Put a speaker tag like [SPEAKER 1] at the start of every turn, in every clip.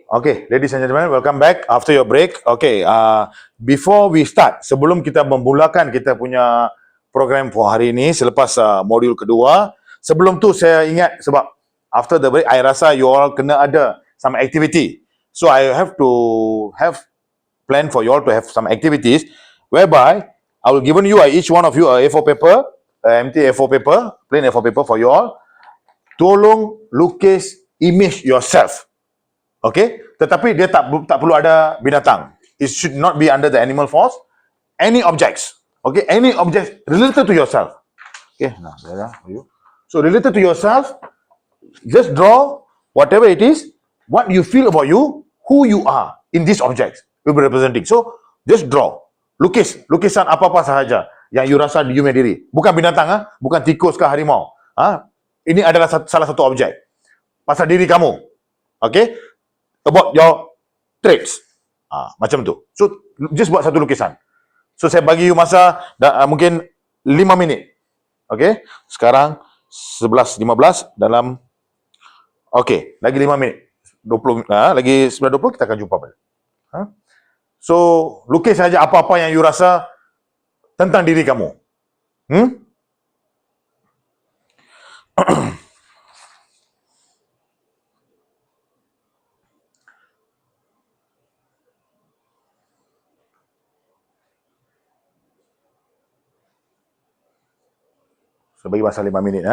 [SPEAKER 1] Okay, ladies and gentlemen, welcome back after your break. Okay, before we start, sebelum kita memulakan kita punya program for hari ini, selepas modul kedua, sebelum tu saya ingat sebab after the break, I rasa you all kena ada some activity. So I have to have plan for you all to have some activities whereby I will given you each one of you a A4 paper, empty A4 paper, plain A4 paper for you all. Tolong lukis image yourself. Okay, tetapi dia tak perlu ada binatang. It should not be under the animal force. Any objects. Okay, any objects related to yourself. Okay, now for you. So related to yourself, just draw whatever it is, what you feel about you, who you are in these objects will be representing. So just draw. Lukisan apa-apa sahaja yang you rasa you punya diri. Bukan binatang, bukan tikus ke harimau. Ini adalah salah satu objek. Pasal diri kamu. Okay? About your traits. Macam tu. So, just buat satu lukisan. So, saya bagi you masa mungkin 5 minit. Okay? Sekarang 11.15 dalam okay, lagi 5 minit. 20 lagi 9.20 kita akan jumpa balik. So, lukis saja apa-apa yang you rasa tentang diri kamu. So, bagi masa 5 minit.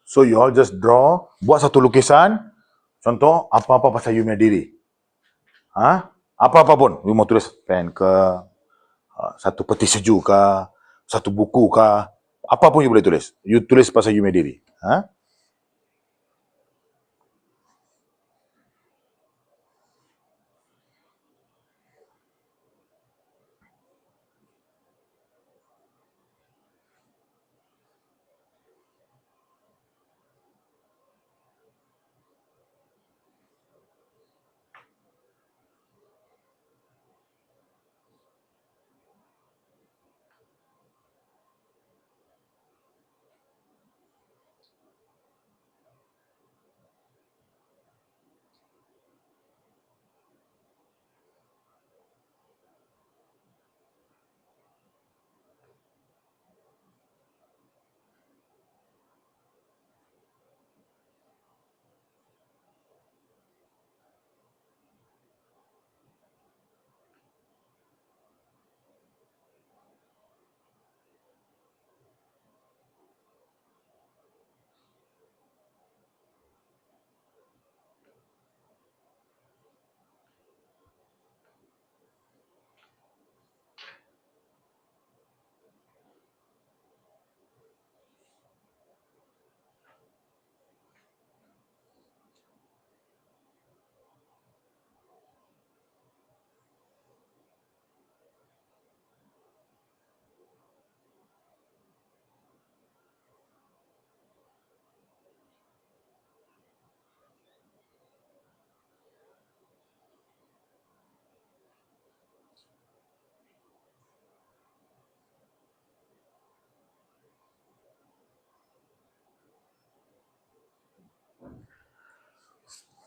[SPEAKER 1] So, you all just draw, buat satu lukisan, contoh, apa-apa pasal you punya diri. Apa-apa pun, you mau tulis pen ke, satu peti sejuk ke, satu buku ke, apa pun you boleh tulis. You tulis pasal you punya diri.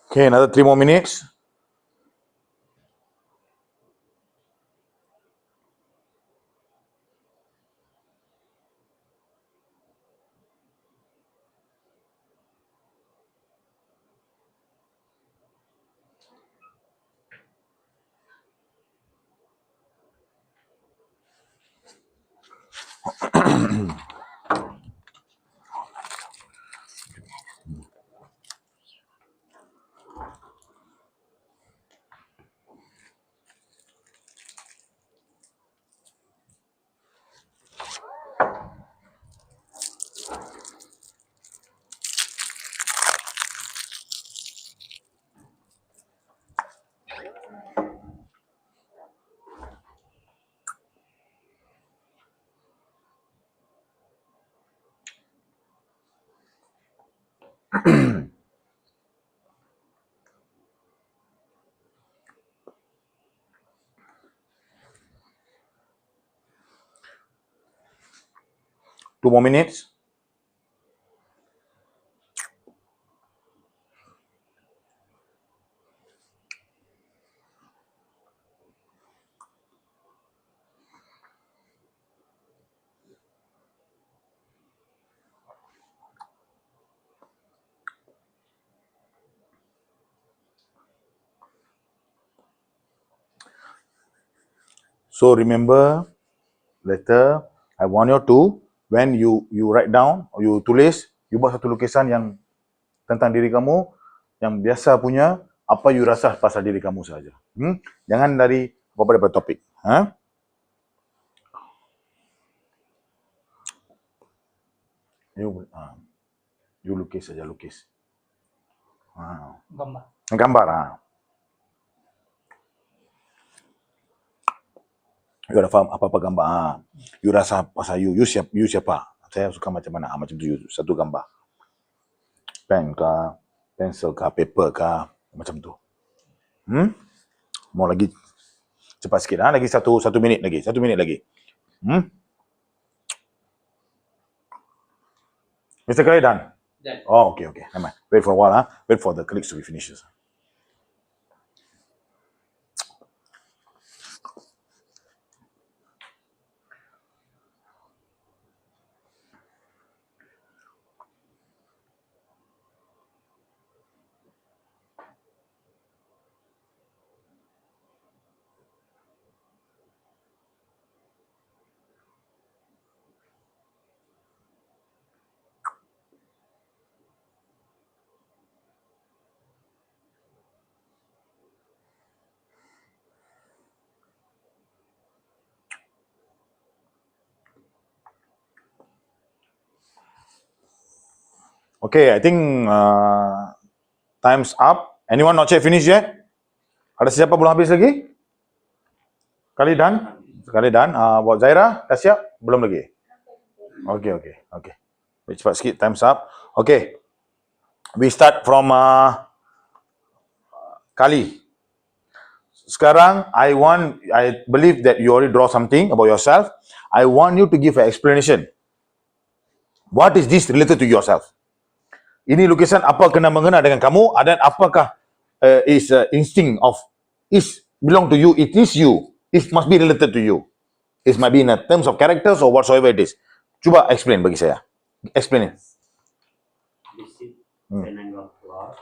[SPEAKER 1] Okay, another 3 more minutes. Two more minutes. So remember, later I want you to, when you write down, or you tulis, you buat satu lukisan yang tentang diri kamu, yang biasa punya, apa you rasa pasal diri kamu saja. Jangan dari apa-apa daripada topik. You lukis saja, lukis. Gambar. You ada faham apa-apa gambar. You rasa pasal you siapa? Saya suka macam mana? Macam tu, you satu gambar. Pen kah, pencil kah, paper kah, macam tu. Mau lagi cepat sikit. Lagi satu minit lagi. 1 minit lagi. Mr. Khalid done? Done. Oh, okay. Never mind. Wait for a while. Wait for the clicks to be finished. Okay, I think time's up. Anyone not yet finished yet? Ada siapa belum habis lagi? Kali done? Buat Zaira, dah siap? Belum lagi? Okay. Cepat sikit, time's up. Okay. We start from Kali. Sekarang, I believe that you already draw something about yourself. I want you to give an explanation. What is this related to yourself? Ini lukisan apa kena mengena dengan kamu, dan apakah is instinct of, is belong to you, it is you, it must be related to you. It might be in terms of characters or whatsoever it is. Cuba explain bagi saya. Explain it.
[SPEAKER 2] This is Penangle floor.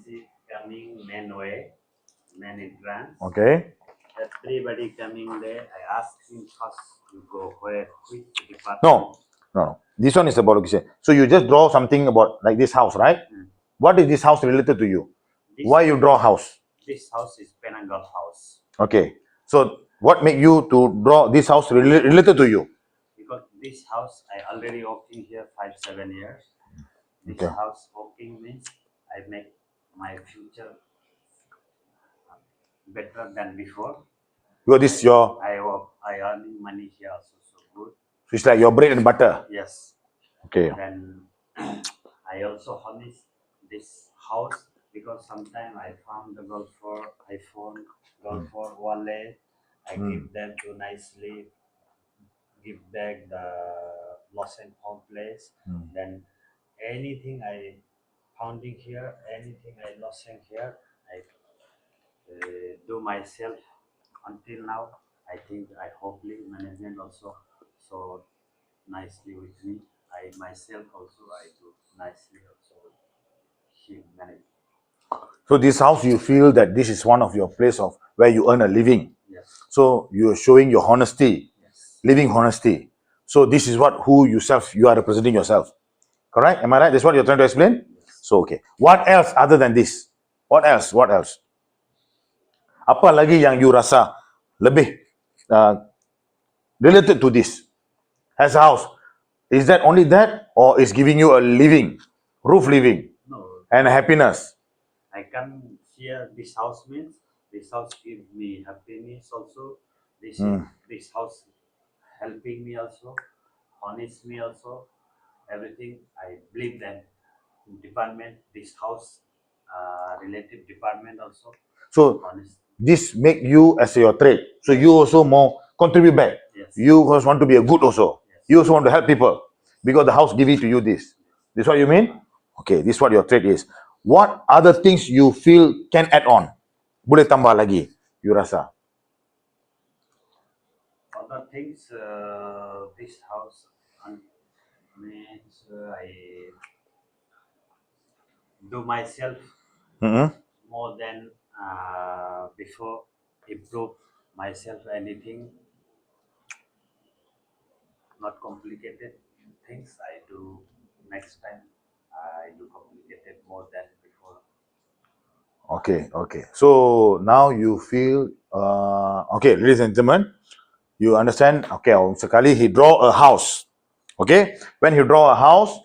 [SPEAKER 2] This is coming main way, main entrance.
[SPEAKER 1] Okay.
[SPEAKER 2] Everybody coming there, I ask him first, you go where, which department?
[SPEAKER 1] No. This one is about location. So you just draw something about like this house, right? What is this house related to you? Why you draw house?
[SPEAKER 2] This house is Penangle house.
[SPEAKER 1] Okay. So what make you to draw this house related to you?
[SPEAKER 2] Because this house, I already working here 5-7 years. This
[SPEAKER 1] Okay.
[SPEAKER 2] house working means I make my future better than before.
[SPEAKER 1] Because this is your,
[SPEAKER 2] I earning money here also so good.
[SPEAKER 1] so it's like your bread and butter.
[SPEAKER 2] Yes.
[SPEAKER 1] Okay.
[SPEAKER 2] Then I also harness this house because sometimes I found the golf for iPhone, golf for wallet. I give them to nicely give back the lost and found place. Then anything I founding here, anything I lost in here, I do myself until now. I think I hopefully management also so nicely with me. I myself also I do nicely also with him manage.
[SPEAKER 1] So this house, you feel that this is one of your place of where you earn a living.
[SPEAKER 2] Yes.
[SPEAKER 1] So you are showing your honesty,
[SPEAKER 2] Yes.
[SPEAKER 1] living honesty. So this is what who yourself you are representing yourself. Correct? Am I right? That's what you're trying to explain?
[SPEAKER 2] Yes.
[SPEAKER 1] So okay. What else other than this? What else? What else? Apa lagi yang you rasa lebih uh, related to this as a house? Is that only that, or is giving you a living, roof living,
[SPEAKER 2] No,
[SPEAKER 1] and happiness?
[SPEAKER 2] I can share this house means this house give me happiness also. This house helping me also, honest me also. Everything I believe that department, this house related department also
[SPEAKER 1] So
[SPEAKER 2] honest.
[SPEAKER 1] this make you as your trade. So you also more contribute back.
[SPEAKER 2] Yes.
[SPEAKER 1] You also want to be a good also.
[SPEAKER 2] Yes.
[SPEAKER 1] You also want to help people because the house give it to you this. This what you mean? Okay, this what your trade is. What other things you feel can add on? Boleh tambah lagi, you rasa?
[SPEAKER 2] Other things, this house means I do myself
[SPEAKER 1] Mm-hmm.
[SPEAKER 2] more than before, improve myself anything, not complicated things I do next time. I do complicated more than before.
[SPEAKER 1] Okay, okay. So now you feel okay, ladies and gentlemen, you understand? Okay, sekali he draw a house. Okay, when he draw a house,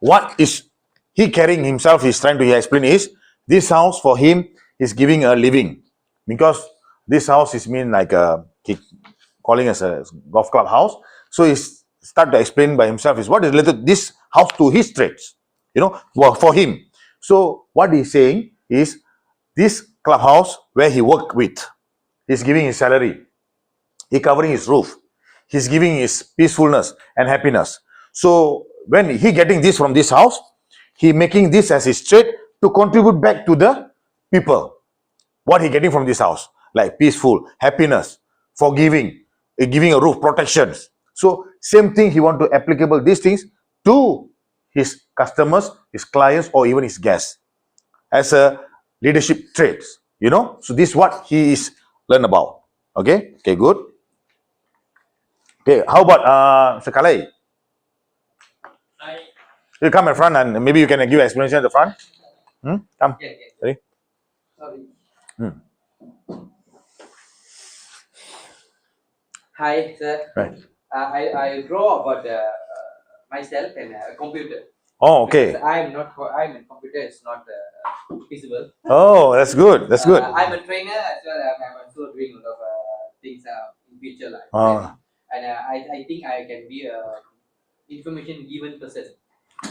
[SPEAKER 1] what is he carrying himself? He's trying to explain is this house for him is giving a living because this house is mean like a he calling as a golf club house. So he start to explain by himself is what is related this house to his traits. Well, for him. So what he's saying is this clubhouse where he worked with, he's giving his salary, he covering his roof, he's giving his peacefulness and happiness. So when he getting this from this house, he making this as his trade to contribute back to the people. What he getting from this house, like peaceful, happiness, forgiving, giving a roof, protections. So same thing he want to applicable these things to his customers, his clients, or even his guests as a leadership traits. So this is what he is learn about. Okay, good. Okay, how about Sekali? You come in front and maybe you can give explanation at the front. Come. Sorry. Hmm.
[SPEAKER 3] Hi, sir.
[SPEAKER 1] Right.
[SPEAKER 3] I draw about myself and a computer
[SPEAKER 1] Oh,
[SPEAKER 3] because
[SPEAKER 1] okay.
[SPEAKER 3] I'm in computer. It's not feasible.
[SPEAKER 1] Oh, that's good. That's good.
[SPEAKER 3] I'm a trainer as well. I'm also doing a lot of things in future like
[SPEAKER 1] Ah.
[SPEAKER 3] planning. And I think I can be a information given person.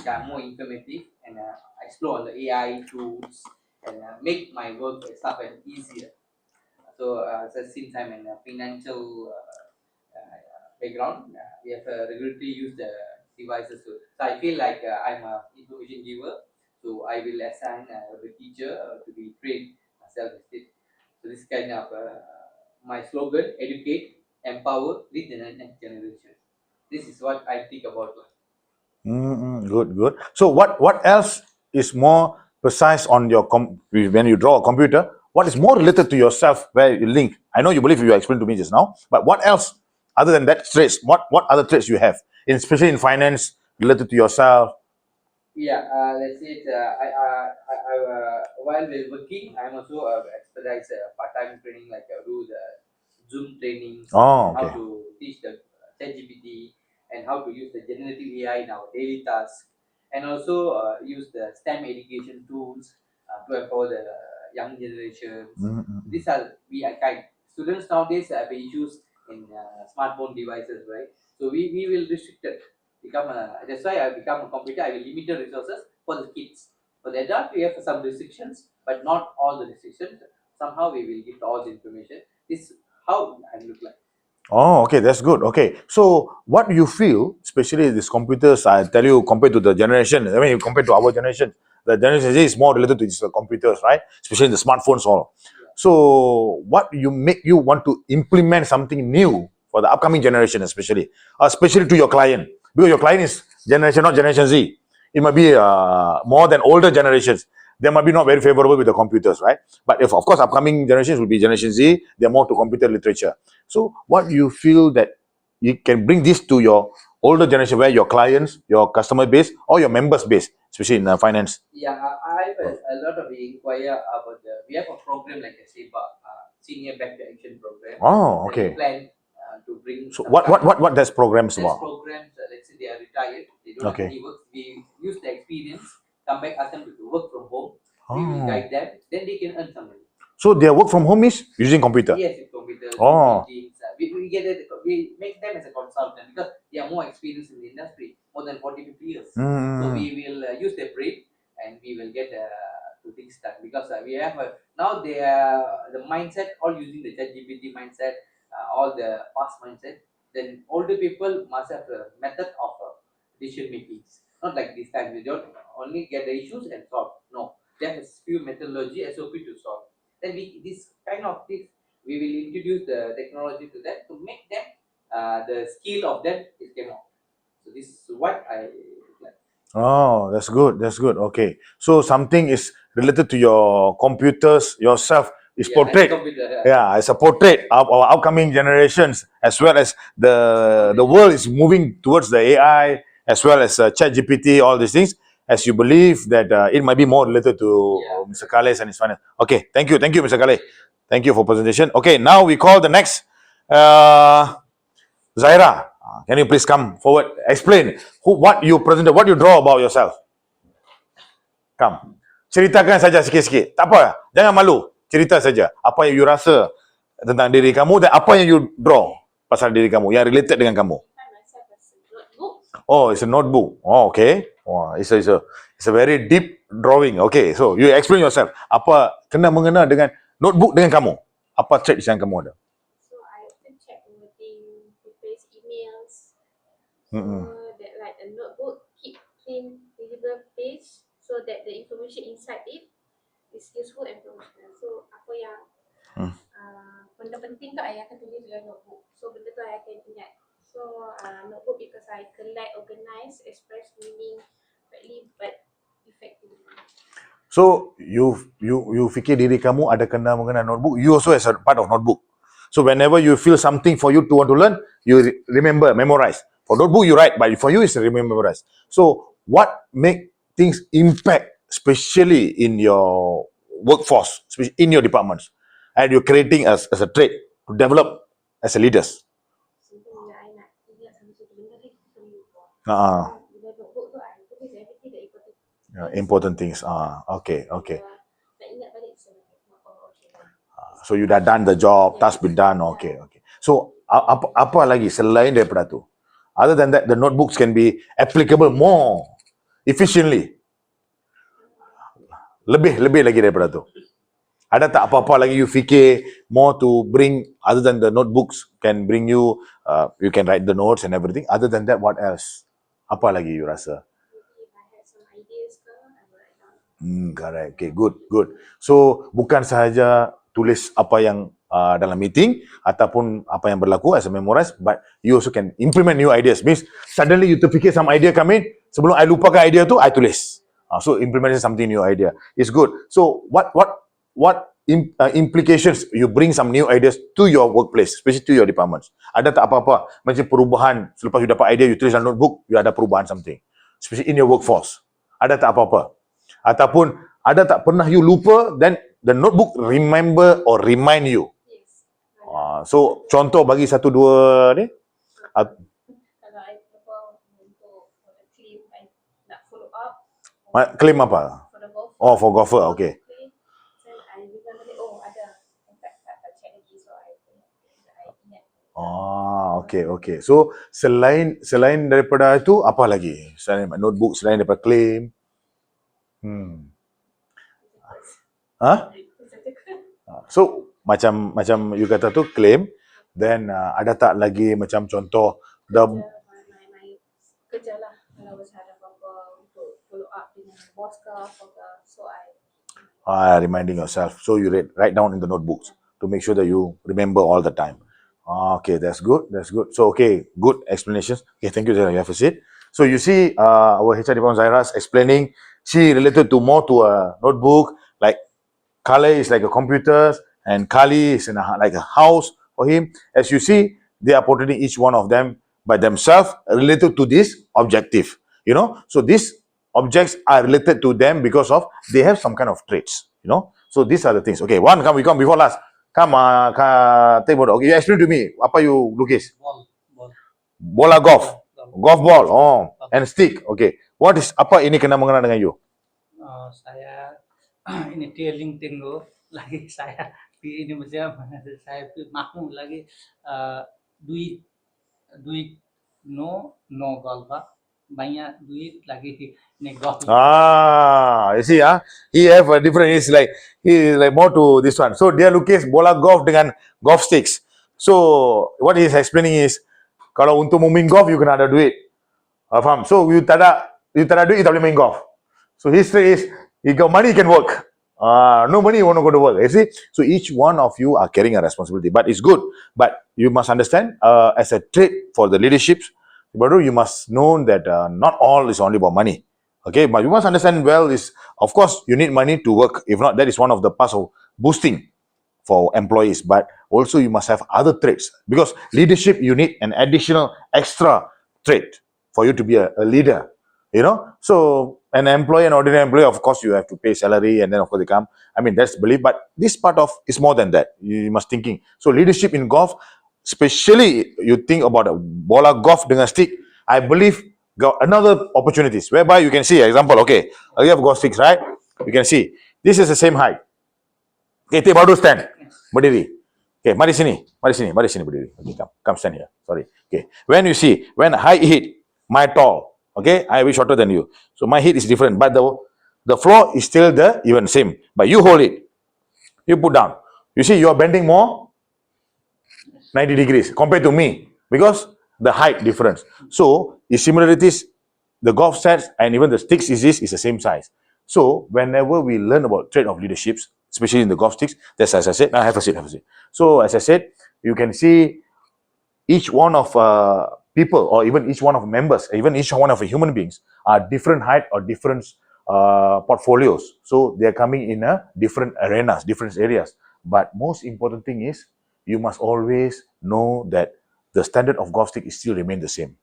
[SPEAKER 3] I'm more informative and explore on the AI tools and make my work stuff and easier. So since I'm in a financial background, we have regularly used the devices. So I feel like I'm a information giver. So I will assign the teacher to be trained self-esteem. So this kind of my slogan: educate, empower, lead the next generation. This is what I think about life.
[SPEAKER 1] Good, good. So what else is more precise on your when you draw a computer? What is more related to yourself where you link? I know you believe you explained to me just now, but what else other than that traits? What other traits you have, especially in finance related to yourself?
[SPEAKER 3] Yeah, let's say while we're working, I'm also expertise part-time training like do the Zoom trainings
[SPEAKER 1] Oh,
[SPEAKER 3] and how
[SPEAKER 1] okay.
[SPEAKER 3] to teach the ChatGPT and how to use the generative AI in our daily tasks and also use the STEM education tools to empower the young generations. These are we are kind students nowadays have issues in smartphone devices, right? So we will restrict it become that's why I become a computer. I will limit the resources for the kids. For the adult, we have some restrictions, but not all the restrictions. Somehow we will give all the information. This how I look like.
[SPEAKER 1] Oh, okay, that's good. Okay, so what you feel, especially these computers, I tell you, compared to the generation, I mean, compared to our generation, the generation Z is more related to these computers, right? Especially the smartphones, all. So, what you make you want to implement something new for the upcoming generation, especially to your client, because your client is generation, not generation Z. It might be more than older generations. They might be not very favorable with the computers, right? But if, of course, upcoming generations will be Generation Z, they're more to computer literature. So, what you feel that you can bring this to your older generation, where your clients, your customer base, or your members base, especially in finance?
[SPEAKER 3] Yeah, I have a lot of inquire about we have a program like a SEBA, Senior Back to Action program.
[SPEAKER 1] Oh,
[SPEAKER 3] That we
[SPEAKER 1] okay.
[SPEAKER 3] plan to bring
[SPEAKER 1] So,
[SPEAKER 3] some
[SPEAKER 1] what does programs
[SPEAKER 3] There's
[SPEAKER 1] about?
[SPEAKER 3] programs, let's say they are retired, they don't have
[SPEAKER 1] Okay.
[SPEAKER 3] any work, we use the experience, come back, ask them to work from home, we will
[SPEAKER 1] Oh.
[SPEAKER 3] guide them, then they can earn some money.
[SPEAKER 1] So, their work from home is using computer.
[SPEAKER 3] Yes, with computers,
[SPEAKER 1] Oh.
[SPEAKER 3] meetings, we get it, we make them as a consultant because they are more experienced in the industry, more than 40-50 years. So we will use their brain and we will get to things done because we have now they are the mindset all using the ChatGPT mindset, all the past mindset. Then older people must have a method of decision making. Not like this time they don't only get the issues and solve. No, they have a few methodology SOP to solve. Then we this kind of things we will introduce the technology to them to make them the skill of them is came out. So this is what I like.
[SPEAKER 1] Oh, that's good. That's good. Okay. So something is related to your computers yourself is
[SPEAKER 3] Yeah, as a
[SPEAKER 1] portrait.
[SPEAKER 3] computer.
[SPEAKER 1] Yeah, it's a portrait of our upcoming generations, as well as the world is moving towards the AI, as well as Chat GPT, all these things. As you believe that it might be more related to
[SPEAKER 3] Yeah.
[SPEAKER 1] Mr. Kales and his finance. Okay, thank you, Mr. Kale. Thank you for presentation. Okay, now we call the next Zaira. Can you please come forward? Explain what you presented, what you draw about yourself. Come. Ceritakan saja sikit-sikit. Tak apa. Jangan malu. Cerita saja. Apa yang you rasa tentang diri kamu dan apa yang you draw pasal diri kamu yang related dengan kamu. Oh, it's a notebook. Oh, okay. Oh, it's a very deep drawing. Okay, so you explain yourself. Apa kena mengena dengan notebook dengan kamu? Apa trait yang kamu ada?
[SPEAKER 4] So I often check everything, replace emails. So
[SPEAKER 1] Mm-mm.
[SPEAKER 4] that like a notebook keep clean, visible page, so that the information inside it is useful and professional. So apa yang benda penting tu I akan tulis dalam notebook. So benda tu I akan ingat. So notebook because I collect, organize, express meaning correctly but effectively.
[SPEAKER 1] So you fikir diri kamu ada kena mengena notebook. You also as a part of notebook. So whenever you feel something for you to want to learn, you remember, memorize. For notebook you write, but for you it's memorize. So what make things impact, especially in your workforce, especially in your departments, and you're creating as a trait to develop as a leaders.
[SPEAKER 4] Something yang I nak ingat satu benda ni perlu.
[SPEAKER 1] Ah,
[SPEAKER 4] So dalam notebook tu I tulis everything that important.
[SPEAKER 1] important things. Okay.
[SPEAKER 4] Nak ingat balik sebenarnya. Oh, okay.
[SPEAKER 1] So you dah done the job, task been done. Okay. So apa lagi selain daripada tu? Other than that, the notebooks can be applicable more efficiently. Lebih lagi daripada tu. Ada tak apa-apa lagi you fikir more to bring other than the notebooks can bring you, you can write the notes and everything. Other than that, what else? Apa lagi you rasa?
[SPEAKER 4] Maybe if I had some ideas ke, I will write down.
[SPEAKER 1] Correct. Okay, good. So, bukan sahaja tulis apa yang dalam meeting ataupun apa yang berlaku as a memorize, but you also can implement new ideas. Means suddenly you terfikir some idea come in, sebelum I lupakan idea tu, I tulis. So implementing something new idea is good. So what implications you bring some new ideas to your workplace, especially to your departments? Ada tak apa-apa macam perubahan selepas you dapat idea, you tulis dalam notebook, you ada perubahan something, especially in your workforce? Ada tak apa-apa? Ataupun ada tak pernah you lupa, then the notebook remember or remind you?
[SPEAKER 4] Yes.
[SPEAKER 1] So contoh bagi satu dua ni.
[SPEAKER 4] Kalau I untuk for the claim, I nak follow up.
[SPEAKER 1] Claim apa?
[SPEAKER 4] For the golfer.
[SPEAKER 1] Oh, for golfer, okay.
[SPEAKER 4] Then I remember that, ada. In fact, tak check lagi, so I ingat.
[SPEAKER 1] Okay. So selain daripada itu apa lagi? Selain notebook, selain daripada claim. So macam you kata tu claim. Then ada tak lagi macam contoh the
[SPEAKER 4] my kerja lah. Kalau ada apa-apa untuk follow up dengan bos ke apa ke. So
[SPEAKER 1] reminding yourself. So you write down in the notebooks to make sure that you remember all the time. Okay, that's good. That's good. So okay, good explanations. Okay, thank you, Zaira. You have a seat. So you see, our HR department Zaira's explaining. She related to more to a notebook, like Kale is like a computer, and Kali is like a house for him. As you see, they are portraying each one of them by themselves related to this objective. You know, so these objects are related to them because of they have some kind of traits. You know, so these are the things. Okay, we come before last. Come, take photo. Okay, you explain to me. Apa you lukis?
[SPEAKER 3] Ball.
[SPEAKER 1] Bola golf. Golf ball. Oh, and stick. Okay. What is apa ini kena mengena dengan you?
[SPEAKER 5] Saya ini trailing tengok lagi saya ini macam saya tu mahu lagi duit no golf banyak duit lagi ni golf.
[SPEAKER 1] You see, he have a different. He is like more to this one. So dia lukis bola golf dengan golf sticks. So what he is explaining is, kalau untuk main golf you kena ada duit. Faham? So you tak ada duit, you tak boleh main golf. So his trait is, you got money, you can work. No money, you want to go to work. You see? So each one of you are carrying a responsibility, but it's good. But you must understand, as a trait for the leaderships, you must know that not all is only about money. Okay, but you must understand well is, of course, you need money to work. If not, that is one of the parts of boosting for employees. But also you must have other traits, because leadership, you need an additional extra trait for you to be a leader. You know, so an ordinary employee, of course, you have to pay salary, and then of course they come. I mean, that's belief, but this part of is more than that. You must thinking. So leadership in golf, especially you think about a bola golf dengan stick, I believe got another opportunities whereby you can see example. Okay, you have golf sticks, right? You can see this is the same height. Okay, take baru stand, berdiri. Okay, mari sini berdiri. Okay, come stand here. Sorry. Okay, when you see when high hit, my tall. Okay, I will shorter than you. So my head is different, but the floor is still the even same. But you hold it. You put down. You see, you are bending more 90 degrees compared to me because the height difference. So the similarities, the golf sets and even the sticks is the same size. So whenever we learn about trait of leaderships, especially in the golf sticks, that's as I said. Have a seat. So as I said, you can see each one of people, or even each one of members, even each one of human beings are different height or different portfolios. So they are coming in different arenas, different areas. But most important thing is, you must always know that the standard of golf stick is still remain the same.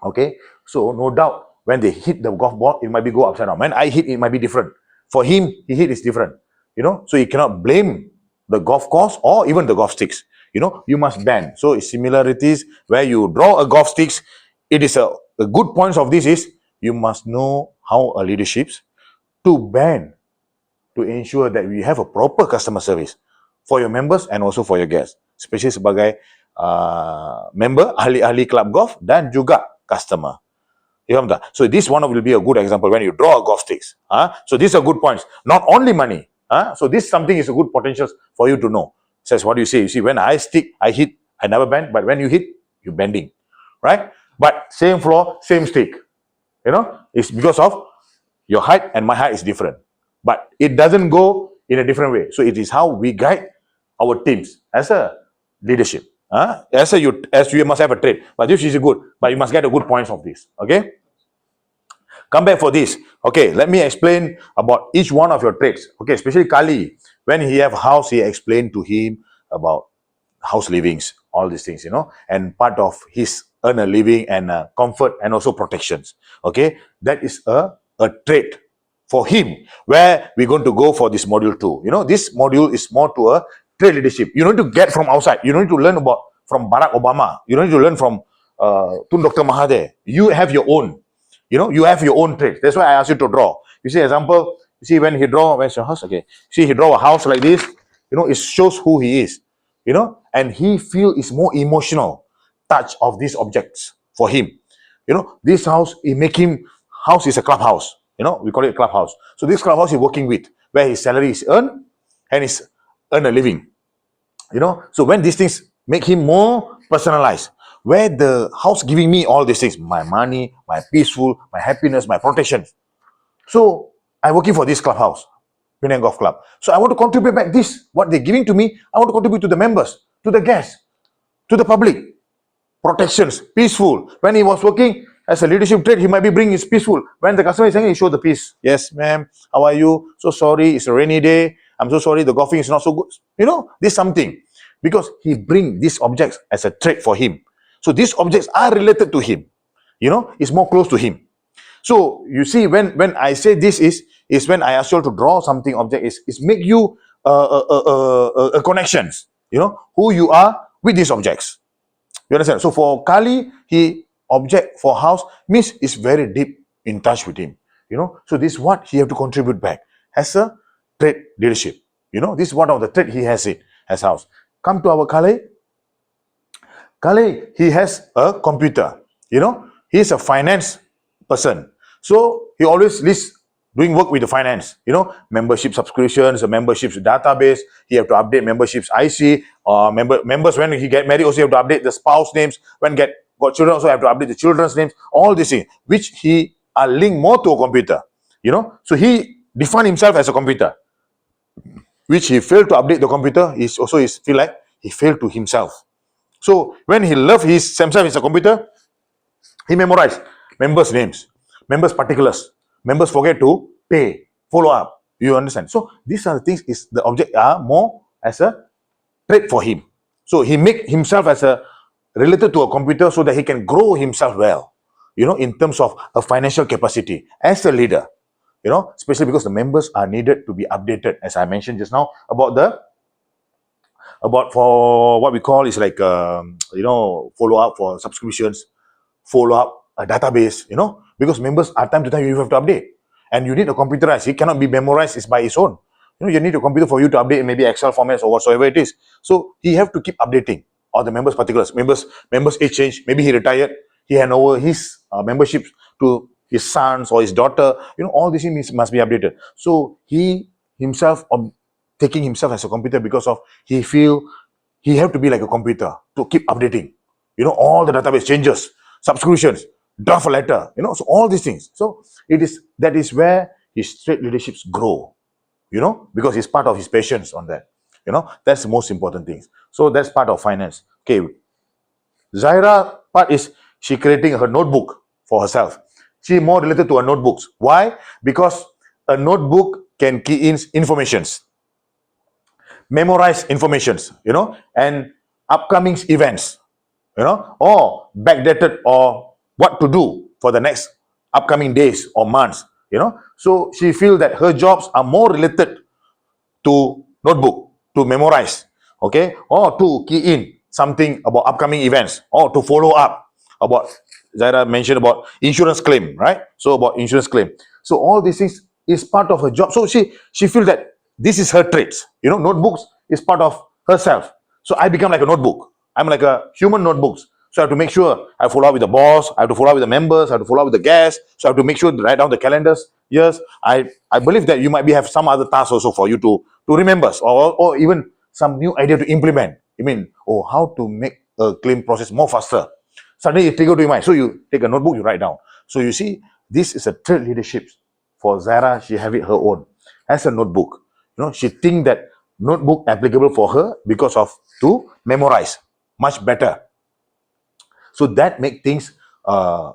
[SPEAKER 1] Okay, so no doubt when they hit the golf ball, it might be go upside down. When I hit, it might be different. For him, he hit is different. You know, so you cannot blame the golf course or even the golf sticks. You know, you must bend. So it's similarities where you draw a golf sticks. It is a good points of this is, you must know how a leaderships to bend to ensure that we have a proper customer service for your members and also for your guests, especially sebagai member, ahli-ahli club golf dan juga customer. You faham tak? So this one will be a good example when you draw a golf sticks. So these are good points. Not only money. So this something is a good potential for you to know. Says what you say. You see, when I stick, I hit, I never bend. But when you hit, you're bending, right? But same floor, same stick. You know, it's because of your height and my height is different. But it doesn't go in a different way. So it is how we guide our teams as a leadership. As you must have a trait. But this is good. But you must get the good points of this. Okay? Come back for this. Okay, let me explain about each one of your traits. Okay, especially Kali. When he have house, he explained to him about house livings, all these things, you know, and part of his earn a living and comfort and also protections. Okay, that is a trait for him where we're going to go for this module 2. You know, this module is more to a trait leadership. You need to get from outside. You need to learn about from Barack Obama. You need to learn from Tun Dr. Mahathir. You have your own. You know, you have your own traits. That's why I asked you to draw. You see, example, you see when he draw, where's your house? Okay. See, he draw a house like this. You know, it shows who he is. You know, and he feel is more emotional touch of these objects for him. You know, this house, it make him, house is a clubhouse. You know, we call it clubhouse. So this clubhouse he's working with, where his salary is earned and is earn a living. You know, so when these things make him more personalized. Where the house giving me all these things, my money, my peaceful, my happiness, my protection. So I'm working for this clubhouse, Penang Golf Club. So I want to contribute back this, what they're giving to me, I want to contribute to the members, to the guests, to the public. Protections, peaceful. When he was working as a leadership trait, he might be bringing his peaceful. When the customer is saying, he show the peace. Yes, ma'am. How are you? So sorry, it's a rainy day. I'm so sorry, the golfing is not so good. You know, this something. Because he bring these objects as a trait for him. So these objects are related to him. You know, it's more close to him. So you see, when I say this is when I ask you to draw something object is make you connections. You know, who you are with these objects. You understand? So for Kali, he object for house means is very deep in touch with him. You know, so this is what he have to contribute back as a trait leadership. You know, this is one of the trait he has it as house. Come to our Kali. Kali, he has a computer. You know, he's a finance person. So he always lists doing work with the finance. You know, membership subscriptions, a memberships database. He have to update memberships IC. Members when he get married also have to update the spouse names. When got children also have to update the children's names. All these things, which he are linked more to a computer. You know, so he defined himself as a computer, which he failed to update the computer. Is also is feel like he failed to himself. So when he loved himself as a computer, he memorized members' names, members' particulars. Members forget to pay, follow up. You understand? So these are the things is the object are more as a trait for him. So he make himself as a related to a computer so that he can grow himself well. You know, in terms of a financial capacity as a leader. You know, especially because the members are needed to be updated, as I mentioned just now about for what we call is like follow up for subscriptions, follow up a database, you know, because members are time to time you have to update, and you need a computerized. It cannot be memorized. It's by its own. You know, you need a computer for you to update maybe Excel formats or whatsoever it is. So he have to keep updating all the members' particulars. Members age change. Maybe he retired. He hand over his membership to his sons or his daughter. You know, all these things must be updated. So he himself taking himself as a computer because of he feel he have to be like a computer to keep updating. You know, all the database changes, subscriptions, draft a letter, you know, so all these things. So that is where his trait leaderships grow, you know, because he's part of his patience on that. You know, that's the most important thing. So that's part of finance. Okay. Zaira part is she creating her notebook for herself. She more related to her notebooks. Why? Because a notebook can key in informations, memorize informations, you know, and upcoming events, you know, or backdated or what to do for the next upcoming days or months, you know. So she feels that her jobs are more related to notebook, to memorize, okay, or to key in something about upcoming events, or to follow up about, Zaira mentioned about insurance claim, right? So about insurance claim. So all these things is part of her job. So she feels that this is her traits. You know, notebooks is part of herself. So I become like a notebook. I'm like a human notebooks. So I have to make sure I follow up with the boss, I have to follow up with the members, I have to follow up with the guests. So I have to make sure to write down the calendars. Yes, I believe that you might be have some other tasks also for you to remember, or even some new idea to implement. I mean, how to make a claim process more faster. Suddenly it triggered to your mind. So you take a notebook, you write down. So you see, this is a trait leadership. For Zara, she have it her own as a notebook. You know, she think that notebook applicable for her because of to memorize much better. So that make things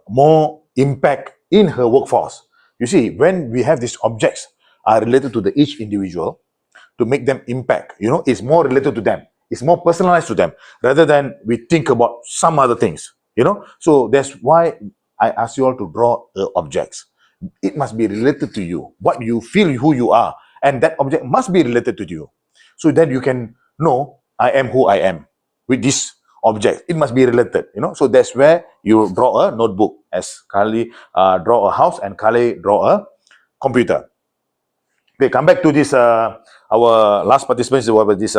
[SPEAKER 1] more impact in her workforce. You see, when we have these objects are related to the each individual, to make them impact, you know, it's more related to them, it's more personalized to them rather than we think about some other things, you know. So that's why I ask you all to draw objects. It must be related to you, what you feel, who you are, and that object must be related to you, so that you can know I am who I am with this object. It must be related, you know. So that's where you draw a notebook, as Kali draw a house and Kali draw a computer. Okay, come back to this. Our last participant is this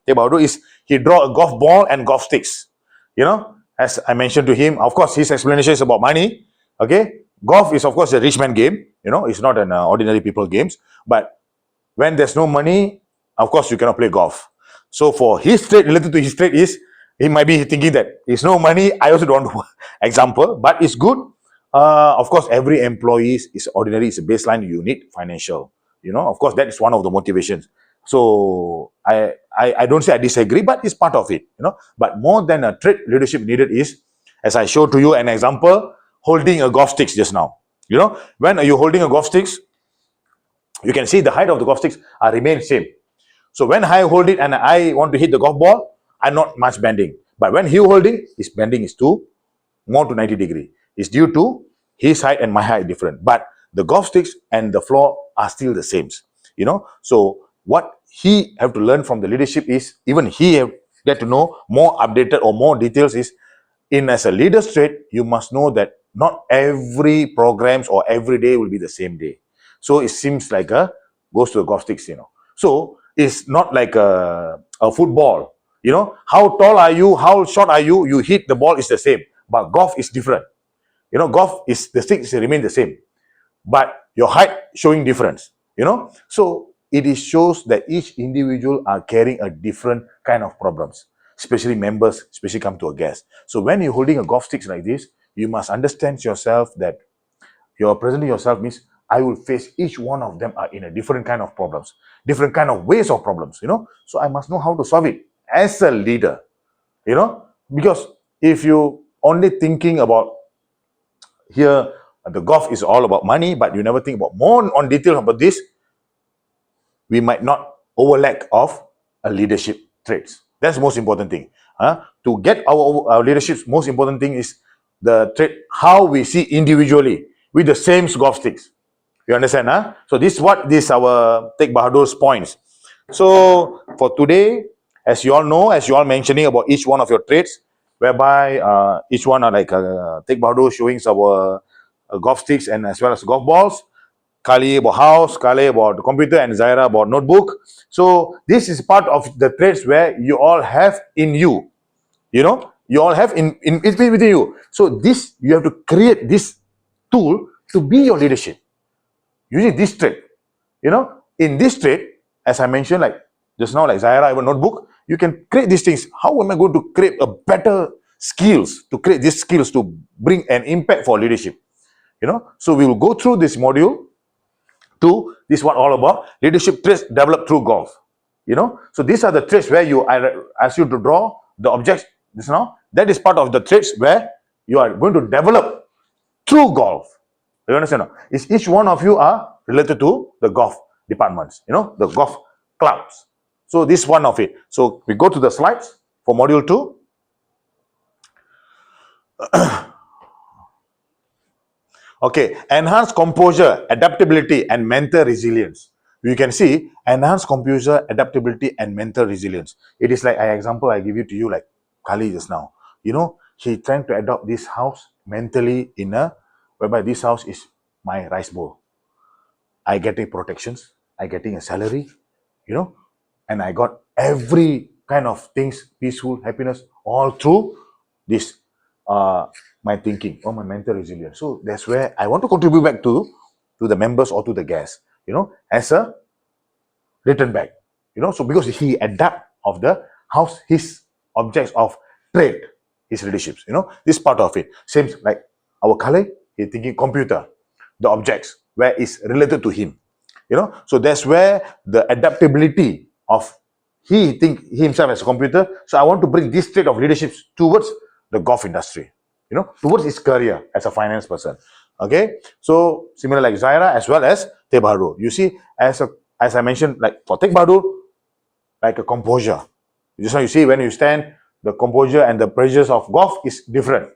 [SPEAKER 1] Tebaudu is he draw a golf ball and golf sticks. You know, as I mentioned to him, of course, his explanation is about money. Okay, golf is of course a rich man game. You know, it's not an ordinary people games. But when there's no money, of course, you cannot play golf. So for his trade, related to his trade is He might be thinking that it's no money. I also don't want example, but it's good. Of course, every employee is ordinary. It's a baseline. You need financial. Of course, that is one of the motivations. So I don't say I disagree, but it's part of it. But more than a trait leadership needed is, as I showed to you an example, holding a golf sticks just now. When are you holding a golf sticks? You can see the height of the golf sticks are remain same. So when I hold it and I want to hit the golf ball, I'm not much bending. But when he holding, his bending is more to 90 degree. It's due to his height and my height different. But the golf sticks and the floor are still the same. So what he have to learn from the leadership is, even he have get to know more updated or more details is, in as a leader trait, you must know that not every programs or every day will be the same day. So it seems like goes to the golf sticks. So it's not like a football. How tall are you, how short are you, you hit the ball is the same. But golf is different. Golf is the sticks remain the same, but your height showing difference. So it shows that each individual are carrying a different kind of problems, especially members, especially come to a guest. So when you're holding a golf sticks like this, you must understand yourself that you're presenting yourself means I will face each one of them are in a different kind of problems, different kind of ways of problems. So I must know how to solve it as a leader. Because if you only thinking about here, the golf is all about money, but you never think about more on detail about this, we might not overlack of a leadership traits. That's the most important thing. To get our leadership's most important thing is the trait how we see individually with the same golf sticks. You understand? So this our Teck Bahadur's points. So for today, as you all know, as you all mentioning about each one of your traits, whereby each one are like Teck Bahadur showing our golf sticks and as well as golf balls. Kali about house, Kali about computer, and Zaira about notebook. So this is part of the traits where you all have in you. You all have in it's within you. So this you have to create this tool to be your leadership using this trait. In this trait, as I mentioned, like just now, like Zaira, even notebook, you can create these things. How am I going to create a better skills to create these skills to bring an impact for leadership? So we will go through this module. This one all about leadership traits developed through golf. So these are the traits where I ask you to draw the objects this now. That is part of the traits where you are going to develop through golf. You understand? Is each one of you are related to the golf departments, the golf clubs. So this one of it. So we go to the slides for module 2. Okay, enhance composure, adaptability, and mental resilience. You can see enhance composure, adaptability, and mental resilience. It is like an example I give it to you, like Kali just now. He trying to adopt this house mentally whereby this house is my rice bowl. I getting protections, I getting a salary, and I got every kind of things, peaceful, happiness, all through this my thinking or my mental resilience. So that's where I want to contribute back to the members or to the guests, as a return back. So because he adapt of the house, his objects of trade, his leaderships, this part of it. Same like our Kale, he thinking computer, the objects where is related to him. So that's where the adaptability of he himself as a computer. So I want to bring this trait of leadership towards the golf industry, towards his career as a finance person. Okay, so similar like Zaira as well as Teck Bahadur. You see, as I mentioned, like for Teck Bahadur, like a composure. Just now you see when you stand, the composure and the pressures of golf is different.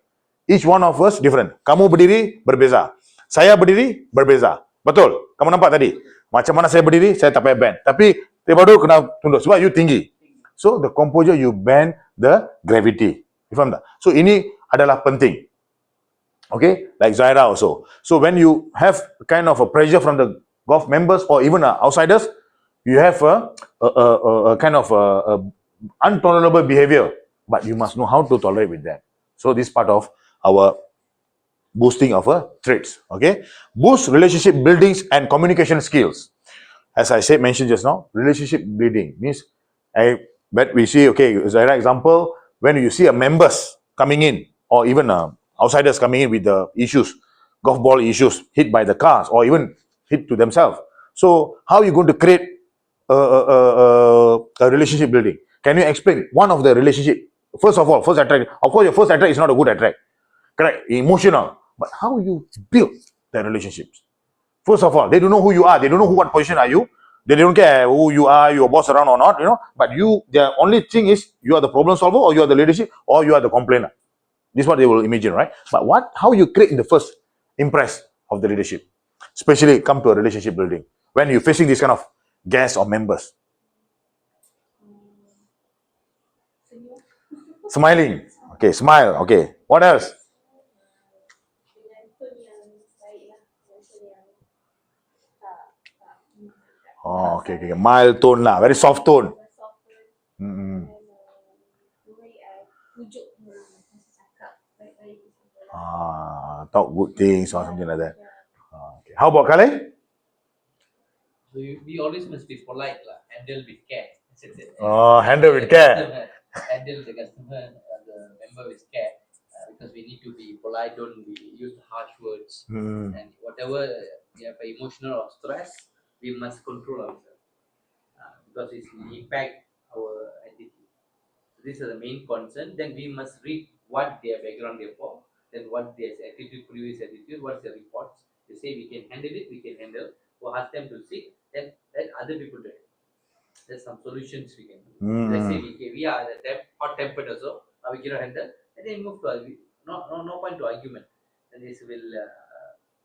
[SPEAKER 1] Each one of us different. Kamu berdiri berbeza. Saya berdiri berbeza. Betul? Kamu nampak tadi? Macam mana saya berdiri, saya tak payah bend. Tapi Teck Bahadur kena tunduk sebab you tinggi. So the composure you bend the gravity. You faham tak? So ini adalah penting. Okay, like Zaira also. So when you have kind of a pressure from the golf members or even outsiders, you have a kind of a intolerable behavior, but you must know how to tolerate with that. So this part of our boosting of traits. Okay, boost relationship buildings and communication skills. As I said, mentioned just now, relationship building means but we see, okay, Zaira example, when you see a members coming in, or even outsiders coming in with the issues, golf ball issues, hit by the cars, or even hit to themselves. So how are you going to create a relationship building? Can you explain one of the relationship? First of all, first attract. Of course, your first attract is not a good attract, correct? Emotional, but how you build the relationships? First of all, they don't know who you are. They don't know what position are you. They don't care who you are, your boss around or not, But you, the only thing is you are the problem solver, or you are the leadership, or you are the complainer. This is what they will imagine, right? But how you create in the first impress of the leadership, especially come to a relationship building when you're facing this kind of guests or members.
[SPEAKER 4] Senyum.
[SPEAKER 1] Smiling, okay, smile, okay. What else?
[SPEAKER 4] Dengan tone yang baik lah. Dengan tone yang tak
[SPEAKER 1] Oh, okay. Mild tone lah, very soft tone.
[SPEAKER 4] soft tone.
[SPEAKER 1] Mm-hmm.
[SPEAKER 4] Dan tujuk masa cakap baik-baik macam tu lah.
[SPEAKER 1] Talk good things or something like that.
[SPEAKER 4] Yeah.
[SPEAKER 1] Okay. How about Kale?
[SPEAKER 3] So we always must be polite lah, handle with care.
[SPEAKER 1] Handle with care.
[SPEAKER 3] Handle the customer, the member with care, because we need to be polite. Don't use harsh words, and whatever we have emotional or stress, we must control ourselves, because it will impact our attitude. So these are the main concern. Then we must read what their background they for, then what their attitude, previous attitude, what's the reports. They say we can handle it, we can handle. Or ask them to sit, then let other people do it. There's some solutions we can do. Let's say we are hot tempered also, we cannot handle, and then move to no point to argument. And this will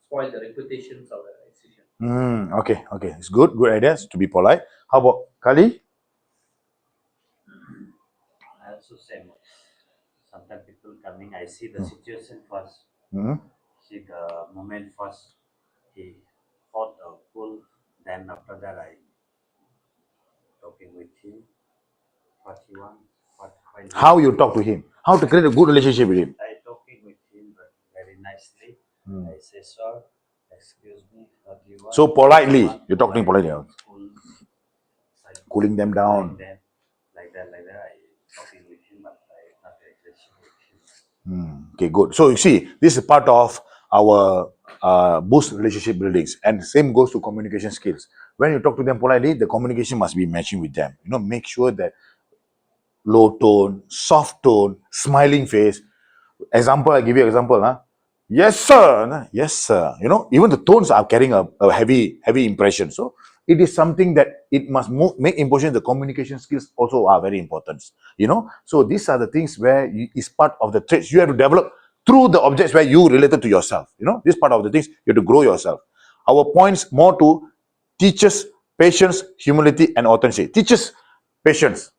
[SPEAKER 3] spoil the reputations of the institution.
[SPEAKER 1] Okay. It's good ideas to be polite. How about Kali?
[SPEAKER 2] I also say sometimes people coming, I see the situation first, see the moment first. He hot or cool, then after that I talking with him, what he wants,
[SPEAKER 1] How you talk to him? How to create a good relationship with him?
[SPEAKER 2] I talking with him very nicely. I say, sir, excuse me, what do you want?
[SPEAKER 1] So politely, you're talking politely. Cooling them down.
[SPEAKER 2] Like that, I talking with him, but I not aggressive with him.
[SPEAKER 1] Okay, good. So you see, this is part of our boost relationship buildings, and same goes to communication skills. When you talk to them politely, the communication must be matching with them. Make sure that low tone, soft tone, smiling face. Example, I give you example. Yes, sir. Yes, sir. Even the tones are carrying a heavy impression. So it is something that it must make impression. The communication skills also are very important. So these are the things where is part of the traits you have to develop through the objects where you related to yourself. This part of the things you have to grow yourself. Our points more to teaches patience, humility, and authenticity. Teaches patience.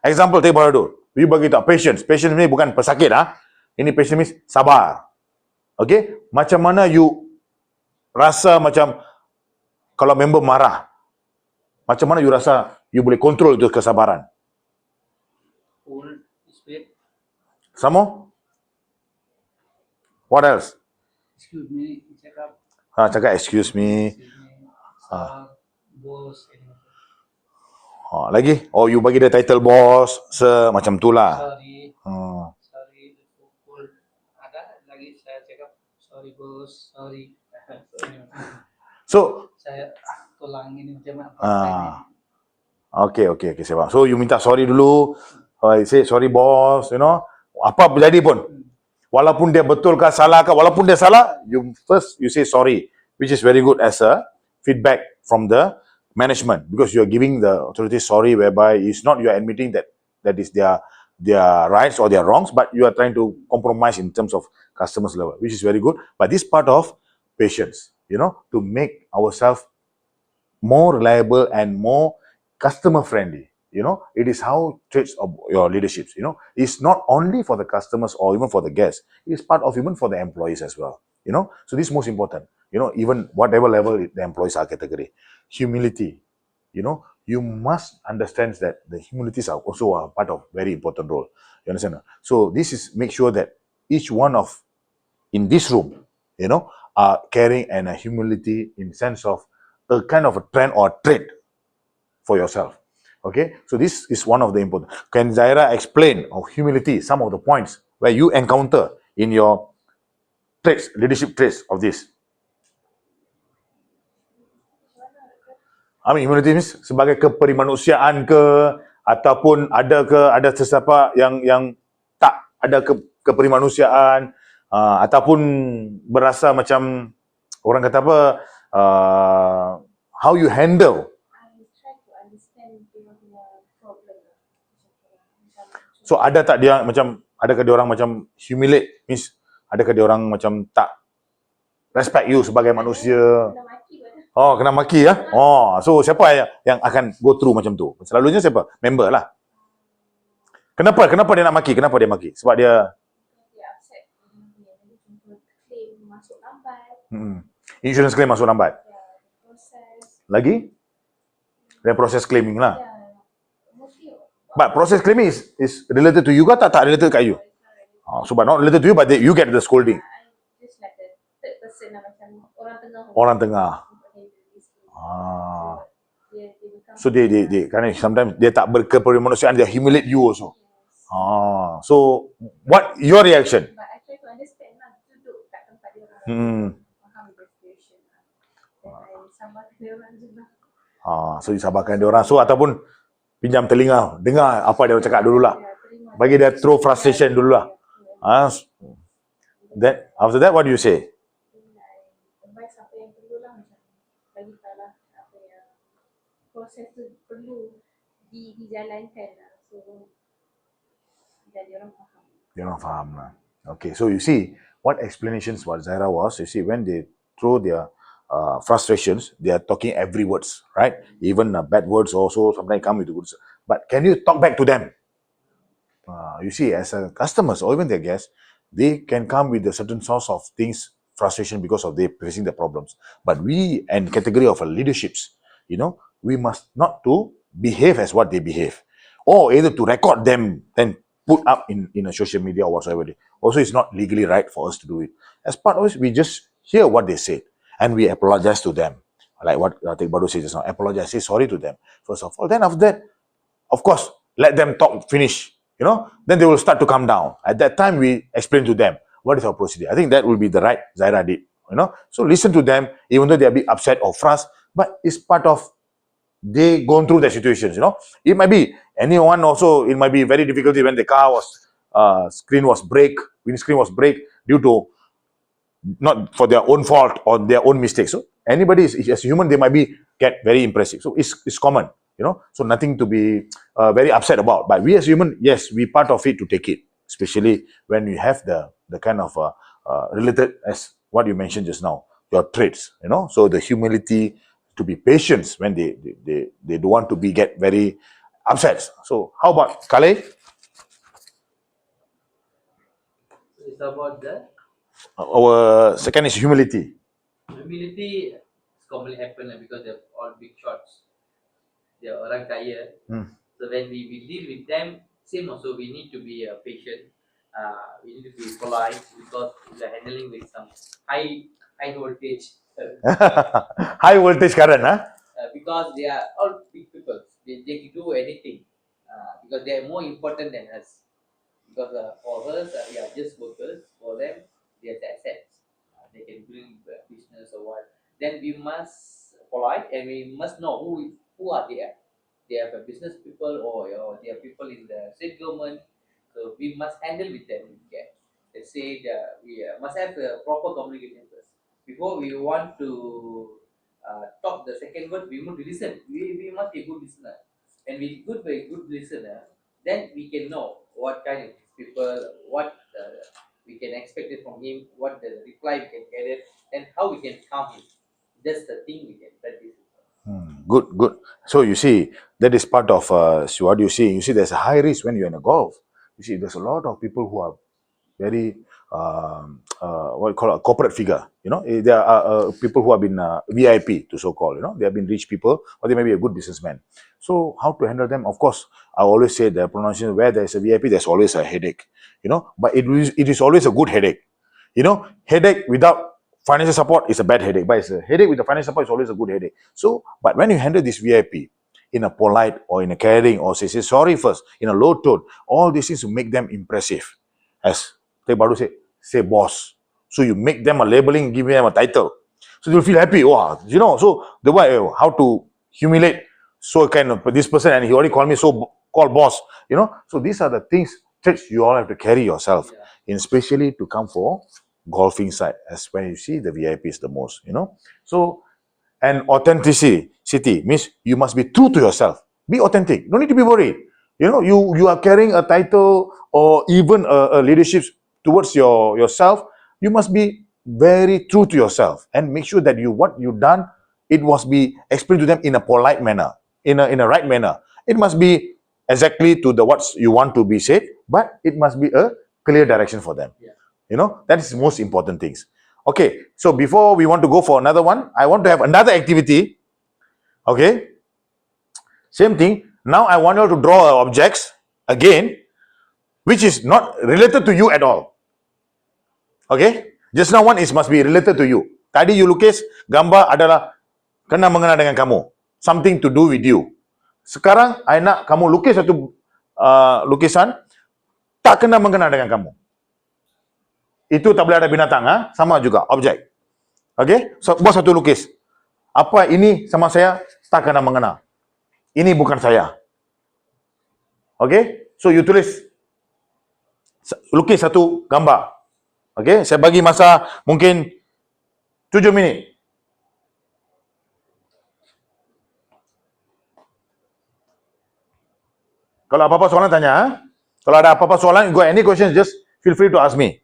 [SPEAKER 1] Example, take baru you bagi tak patience. Patience ni bukan pesakit Ini patience means sabar. Okay? Macam mana you rasa macam kalau member marah. Macam mana you rasa you boleh control itu kesabaran.
[SPEAKER 5] Hold spirit.
[SPEAKER 1] Some more? What else?
[SPEAKER 5] Excuse me. Cakap.
[SPEAKER 1] Cakap excuse me.
[SPEAKER 5] Bos.
[SPEAKER 1] Lagi? You bagi dia title boss, macam tu lah.
[SPEAKER 5] Sorry. Sorry. Pukul. Ada lagi saya cakap sorry bos. Sorry.
[SPEAKER 1] So
[SPEAKER 5] Saya tulang ini macam apa?
[SPEAKER 1] Okay, sebab. So you minta sorry dulu. Say sorry boss, apa berjadi pun. Walaupun dia betul ke salah ke, walaupun dia salah, you say sorry, which is very good as a feedback from the management, because you are giving the authority sorry, whereby it's not you are admitting that is their rights or their wrongs, but you are trying to compromise in terms of customers level, which is very good. But this part of patience, to make ourselves more reliable and more customer friendly. It is how traits of your leaderships. It's not only for the customers or even for the guests. It is part of even for the employees as well. So this is most important. Even whatever level the employees are category. Humility. You must understand that the humilities are also a part of very important role. You understand? So this is make sure that each one of in this room, are carrying a humility in sense of a kind of a trend or trait for yourself. Okay, so this is one of the important. Can Zaira explain of humility, some of the points where you encounter in your traits, leadership traits of this? I mean, humility means sebagai keperimanusiaan ke, ataupun ada sesiapa yang tak ada keperimanusiaan, ataupun berasa macam orang kata apa, how you handle.
[SPEAKER 4] I try to understand dia punya problem lah.
[SPEAKER 1] So ada tak dia macam, adakah dia orang macam humiliate, means adakah dia orang macam tak respect you sebagai manusia?
[SPEAKER 4] Kena maki pun.
[SPEAKER 1] Oh, kena maki ya. Oh, so siapa yang akan go through macam tu? Selalunya siapa? Member lah. Kenapa dia nak maki? Kenapa dia maki? Sebab dia
[SPEAKER 4] Dia upset. Jadi contoh claim masuk lambat.
[SPEAKER 1] insurance claim masuk lambat.
[SPEAKER 4] Ya, proses.
[SPEAKER 1] Lagi? Dan proses claiming lah.
[SPEAKER 4] Ya, mostly.
[SPEAKER 1] But process claiming is related to you ke tak related kat you? Oh, so but not related to you, but you get the scolding.
[SPEAKER 4] I just like the third person lah, macam orang tengah.
[SPEAKER 1] Orang tengah. So they kerana sometimes dia tak berkeperimanusiaan, dia humiliate you also. So what your reaction?
[SPEAKER 4] But I try to understand lah, duduk kat tempat dia orang. Faham the situation lah. Dan I sabarkan dia orang juga.
[SPEAKER 1] So disabarkan dia orang. So ataupun pinjam telinga, dengar apa dia orang cakap dululah. Bagi dia throw frustration dululah. Then after that, what do you say?
[SPEAKER 4] Advice apa yang perlu lah, macam bagi tahu lah apa yang proses tu perlu dijalankan lah. So dan dia orang faham.
[SPEAKER 1] Dia orang faham lah. Okay, so you see what explanations what Zaira was. You see when they throw their frustrations, they are talking every words, right? Even bad words also sometimes come with words. But can you talk back to them? You see, as a customers or even their guests, they can come with a certain source of things, frustration because of they facing the problems. But we and category of leaderships, we must not to behave as what they behave, or either to record them and put up in a social media or whatsoever. Also, it's not legally right for us to do it. As part of it, we just hear what they said and we apologize to them. Like what Tik Badu said just now, apologize, say sorry to them first of all. Then after that, of course, let them talk, finish. Then they will start to come down. At that time, we explain to them what is our procedure. I think that will be the right Zaira did. So listen to them, even though they are a bit upset or frustrated, but it's part of they going through the situations. It might be anyone also. It might be very difficult when the car was windscreen was break due to not for their own fault or their own mistakes. So anybody is as a human, they might be get very impressive. So it's common. So nothing to be very upset about. But we as human, yes, we part of it to take it, especially when you have the kind of related as what you mentioned just now, your traits. So the humility, to be patient when they don't want to be get very upset. So how about Kale?
[SPEAKER 3] It's about the
[SPEAKER 1] Our second is humility.
[SPEAKER 3] humility. Commonly happen because they're all big shots. They're orang kaya. So when we deal with them, same also we need to be patient. We need to be polite because we are handling with some high voltage.
[SPEAKER 1] High voltage current, huh?
[SPEAKER 3] Because they are all big people. They can do anything because they are more important than us. Because for us, we are just workers. For them, they are the assets. They can bring business or what. Then we must polite and we must know who are they. They are business people or they are people in the state government. So we must handle with them. Let's say we must have a proper communication first. Before we want to talk the second word, we must listen. We must be a good listener. And we good be a good listener, then we can know what kind of people, what we can expect it from him, what the reply we can get it, and how we can calm him. That's the thing we can practice.
[SPEAKER 1] Good. So you see, that is part of what you see. You see, there's a high risk when you're in a golf. You see, there's a lot of people who are very what you call a corporate figure. There are people who have been VIP to so-called. They have been rich people, or they may be a good businessman. So how to handle them? Of course, I always say the pronunciation where there's a VIP, there's always a headache. But it is always a good headache. Headache without financial support is a bad headache, but it's a headache with the financial support is always a good headache. So, but when you handle this VIP, in a polite or in a caring, or say sorry first in a low tone. All these things to make them impressive. As they baru say boss. So you make them a labeling, give them a title. So they'll feel happy. Wow, so the way how to humiliate so kind of this person, and he already called me so called boss. So these are the things that you all have to carry yourself, in especially to come for golfing side, as when you see the VIPs the most. So, and authenticity means you must be true to yourself. Be authentic. No need to be worried. You are carrying a title or even a leadership towards yourself. You must be very true to yourself and make sure that what you've done, it must be explained to them in a polite manner, in a right manner. It must be exactly to the what you want to be said, but it must be a clear direction for them. That is the most important things. Okay, so before we want to go for another one, I want to have another activity. Okay, same thing. Now I want you to draw objects again, which is not related to you at all. Okay, just now one is must be related to you. Tadi you lukis gambar adalah kena mengena dengan kamu, something to do with you. Sekarang I nak kamu lukis satu lukisan tak kena mengena dengan kamu. Itu tak boleh ada binatang, sama juga objek. Okay, so buat satu lukis. Apa ini sama saya tak kena mengena. Ini bukan saya. Okay, so you tulis, lukis satu gambar. Okay, saya bagi masa mungkin 7 minit. Kalau apa-apa soalan tanya. Kalau ada apa-apa soalan, you got any questions, just feel free to ask me.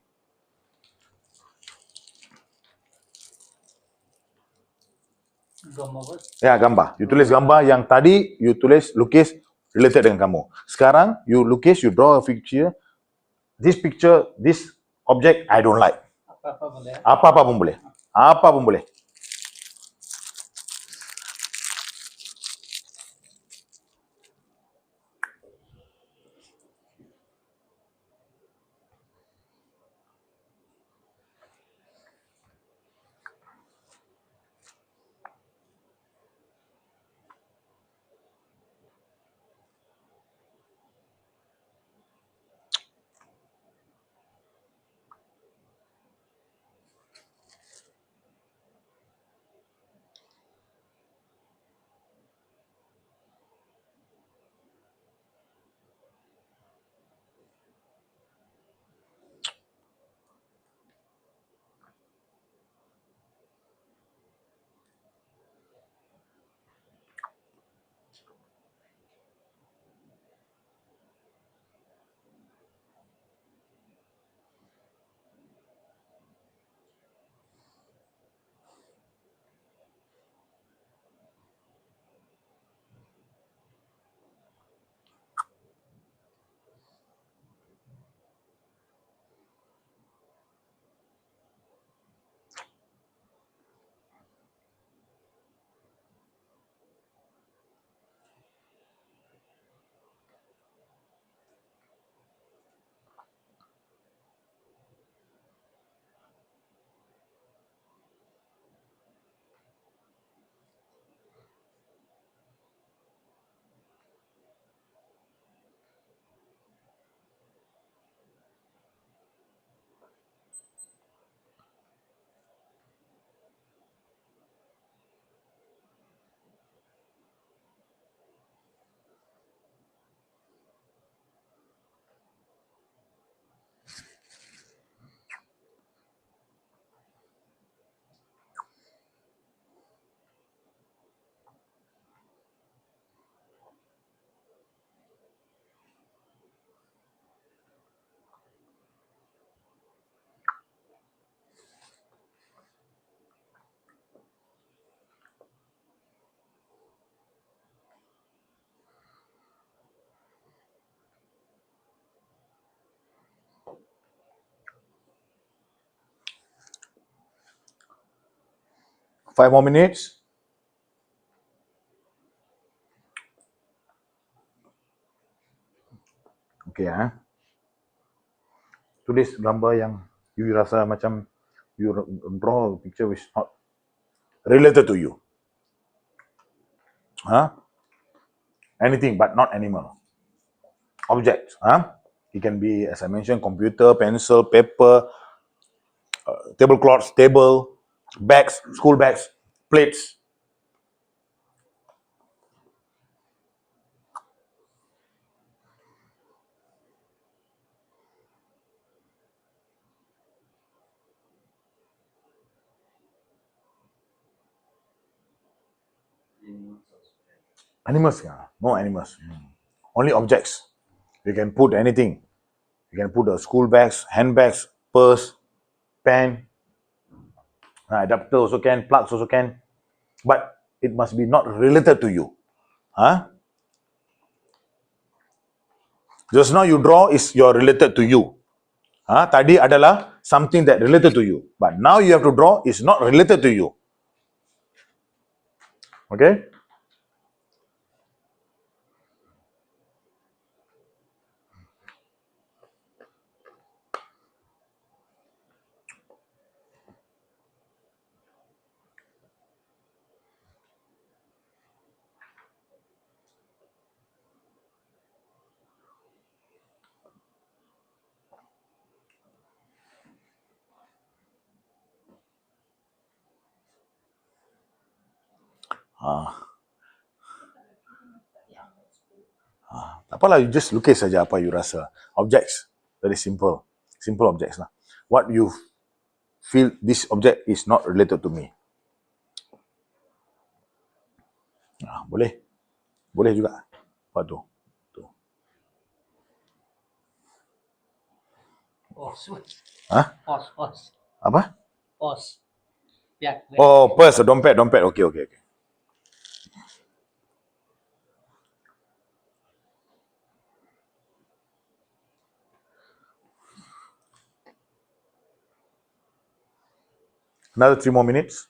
[SPEAKER 5] Gambar apa?
[SPEAKER 1] Ya, gambar. You tulis gambar yang tadi, you tulis lukis related dengan kamu. Sekarang, you lukis, you draw a picture. This picture, this object, I don't like.
[SPEAKER 5] Apa-apa boleh.
[SPEAKER 1] Apa-apa pun boleh. Apa pun boleh. Five more minutes. Okay, tulis gambar yang you rasa macam you draw a picture which not related to you. Anything but not animal. Objects. It can be, as I mentioned, computer, pencil, paper, tablecloths, table, bags, school bags, plates. Animals, no animals. Only objects. You can put anything. You can put school bags, handbags, purse, pen, adapter also can, plugs also can. But it must be not related to you. Just now you draw is your related to you. Tadi adalah something that related to you. But now you have to draw is not related to you. Okay? Tak apalah, you just lukis saja apa you rasa. Objects, very simple. Simple objects lah. What you feel this object is not related to me. Boleh. Boleh juga. Apa tu?
[SPEAKER 5] Pause. Pause.
[SPEAKER 1] Apa?
[SPEAKER 5] Pause. Yeah.
[SPEAKER 1] Oh, purse, dompet. Okay. Another 3 more minutes.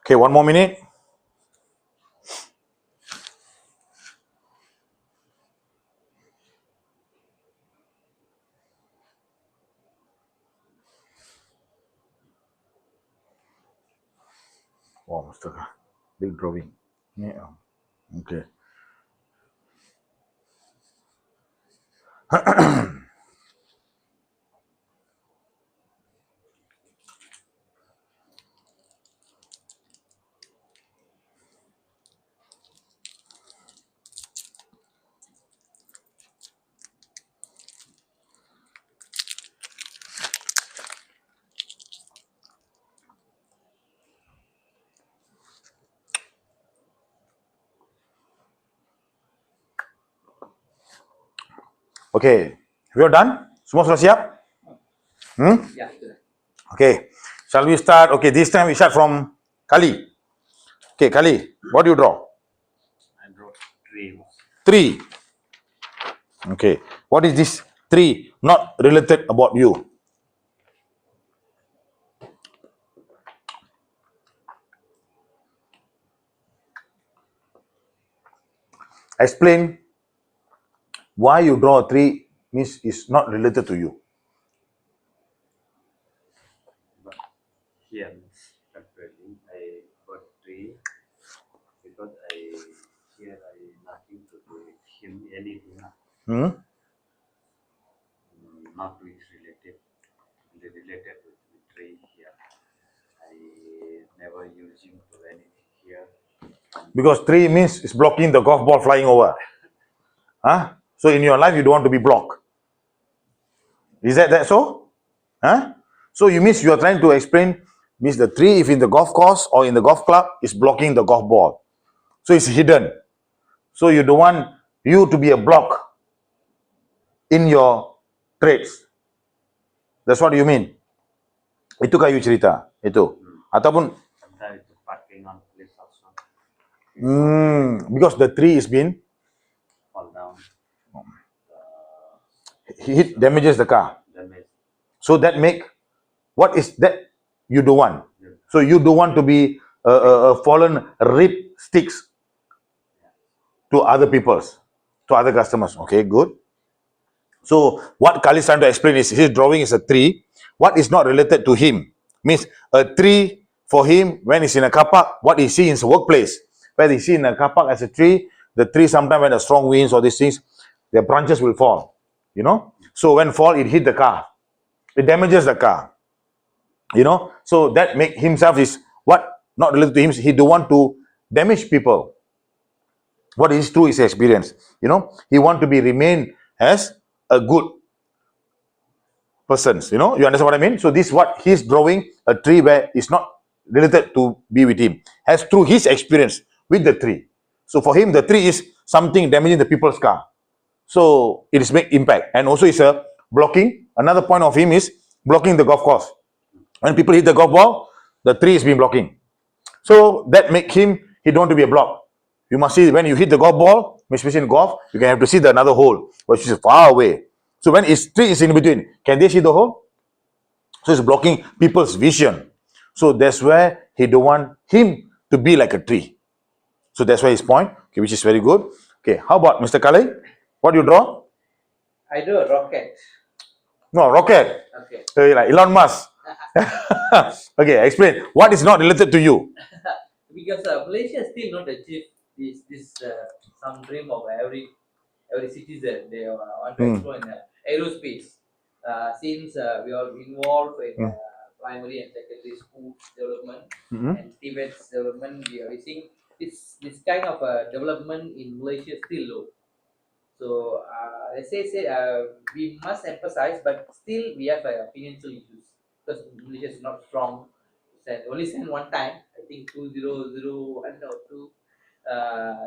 [SPEAKER 1] Okay, 1 more minute. Wow, astaga. Big drawing. Yeah. Okay. Okay. We are done? Semua sudah siap?
[SPEAKER 3] Yeah, sudah.
[SPEAKER 1] Okay. Shall we start? Okay, this time we start from Kali. Okay, Kali, what do you draw?
[SPEAKER 2] I draw three.
[SPEAKER 1] 3. Okay. What is this 3 not related about you? explain why you draw a tree means is not related to you.
[SPEAKER 2] But here, actually, I got tree because I nothing to do with him, anything, not with related with the tree here. I never using to anything here.
[SPEAKER 1] Because tree means it's blocking the golf ball flying over. Huh? So in your life, you don't want to be blocked. Is that so? Huh? So you means you are trying to explain means the tree, if in the golf course or in the golf club, is blocking the golf ball. So it's hidden. So you don't want you to be a block in your trades. That's what you mean. Itu kayu cerita. Itu. Ataupun
[SPEAKER 2] Sometimes it's parking on place also
[SPEAKER 1] because the tree is been
[SPEAKER 2] fall down.
[SPEAKER 1] hit damages the car.
[SPEAKER 2] Damage.
[SPEAKER 1] So that make what is that you don't want. So you don't want to be fallen rip sticks to other people's, to other customers. Okay, good. So what Kali is trying to explain is his drawing is a tree. What is not related to him means a tree for him when he's in a car park. What he see in his workplace, where he see in a car park as a tree. The tree sometimes when the strong winds or these things, their branches will fall. You know. So when fall, it hit the car. It damages the car. You know. So that make himself is what not related to him. He don't want to damage people. What is true is experience. You know. He want to be remain as a good persons. You know, you understand what I mean? So this is what he's drawing a tree where it's not related to be with him, as through his experience with the tree. So for him, the tree is something damaging the people's car. So it is make impact, and also it's a blocking. Another point of him is blocking the golf course. When people hit the golf ball, the tree is being blocking. So that make him he don't want to be a block. You must see when you hit the golf ball, especially in golf, you can have to see the another hole, which is far away. So when his tree is in between, can they see the hole? So it's blocking people's vision. So that's where he don't want him to be like a tree. So that's why his point, okay, which is very good. Okay, how about Mr. Kalai? What do you draw?
[SPEAKER 3] I do a rocket.
[SPEAKER 1] No, rocket.
[SPEAKER 3] Okay.
[SPEAKER 1] Like Elon Musk. Okay, explain. What is not related to you?
[SPEAKER 3] Because Malaysia still not achieved this some dream of every citizen. They want to explore in aerospace. Since we are involved in primary and secondary school development and Tibet's development, we are seeing this kind of development in Malaysia still low. So we must emphasize, but still we have financial issues because Malaysia is not strong. Only send one time. I think 2001 or two.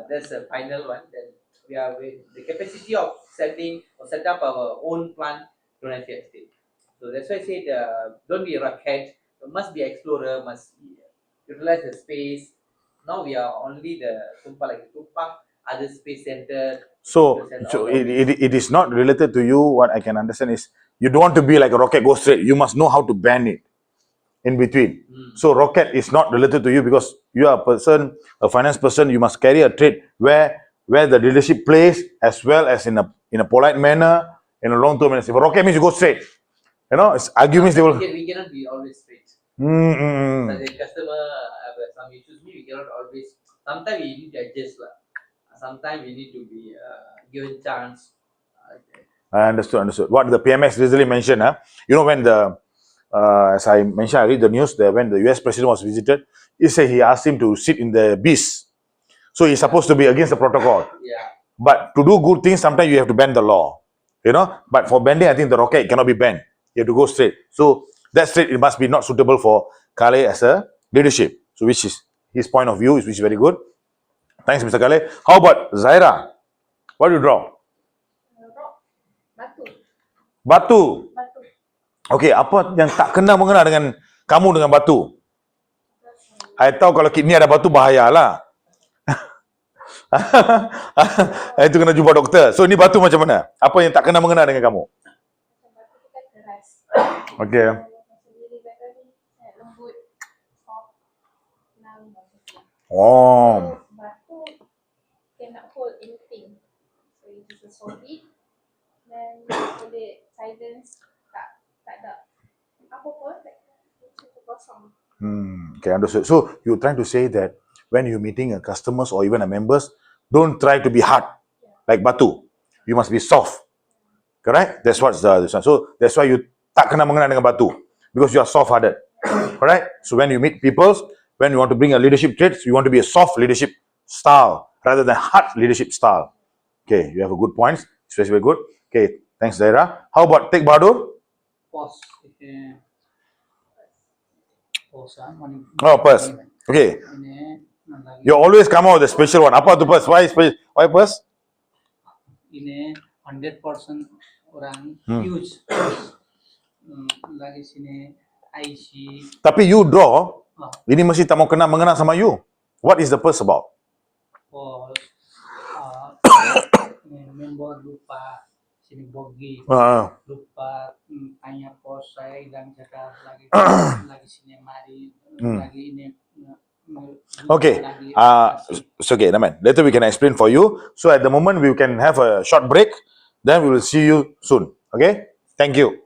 [SPEAKER 3] That's the final one. Then we are with the capacity of sending or set up our own plant don't have yet still. So that's why I said don't be a rocket. Must be explorer. Must be, utilize the space. Now we are only the like Tupac, other space center.
[SPEAKER 1] So, it is not related to you. What I can understand is you don't want to be like a rocket, go straight. You must know how to bend it in between. So rocket is not related to you because you are a person, a finance person. You must carry a trait where the leadership plays as well as in a polite manner, in a long term manner. If a rocket means you go straight, you know, it's arguments they will.
[SPEAKER 3] We cannot be always straight. But the customer have some issues. We cannot always. Sometimes we need to adjust lah. Sometimes we need to be given chance.
[SPEAKER 1] I understood. What the PMX recently mentioned, you know, when as I mentioned, I read the news that when the US president was visited, he said he asked him to sit in the beast. So he's supposed to be against the protocol.
[SPEAKER 3] Yeah.
[SPEAKER 1] But to do good things, sometimes you have to bend the law. You know, but for bending, I think the rocket cannot be bent. You have to go straight. So that straight, it must be not suitable for Kale as a leadership. So which is his point of view, which is very good. Thanks, Mr. Kale. How about Zaira? What do you draw?
[SPEAKER 4] Rock. Batu.
[SPEAKER 1] Batu.
[SPEAKER 4] Batu.
[SPEAKER 1] Okay, apa yang tak kena mengena dengan kamu dengan batu? I tahu kalau kidney ada batu bahaya lah. Itu kena jumpa doktor. So ini batu macam mana? Apa yang tak kena mengena dengan kamu?
[SPEAKER 4] Batu tu kan keras.
[SPEAKER 1] Okay.
[SPEAKER 4] Sendiri kata ni lembut, soft, senang.
[SPEAKER 1] Oh.
[SPEAKER 4] So batu cannot hold anything. kita solve it, then boleh silence, tak ada apa pun, kita kosong.
[SPEAKER 1] Okay, understood. So you're trying to say that when you're meeting a customers or even a members, don't try to be hard like batu. You must be soft. Correct? That's what's this one. So that's why you tak kena mengena dengan batu because you are soft-hearted. Correct? So when you meet people, when you want to bring a leadership traits, you want to be a soft leadership style rather than hard leadership style. Okay, you have a good points. It's very good. Okay, thanks, Zaira. How about Tek Bahadur?
[SPEAKER 5] Pause. Pause.
[SPEAKER 1] Oh, first. Okay,
[SPEAKER 5] Ini lagi.
[SPEAKER 1] you always come out with a special one. Apa tu first? Why special? Why first?
[SPEAKER 5] Ini 100% orang use. Lagi sini IC.
[SPEAKER 1] Tapi you draw, ini mesti tak mau kena mengena sama you. What is the first about?
[SPEAKER 5] Pause. Member lupa sini bogi. Lupa tanya pos saya hilang jeda lagi sini mari lagi ini
[SPEAKER 1] Okay,
[SPEAKER 5] lagi
[SPEAKER 1] it's okay, man. Later we can explain for you. So at the moment we can have a short break. Then we will see you soon. Okay, thank you.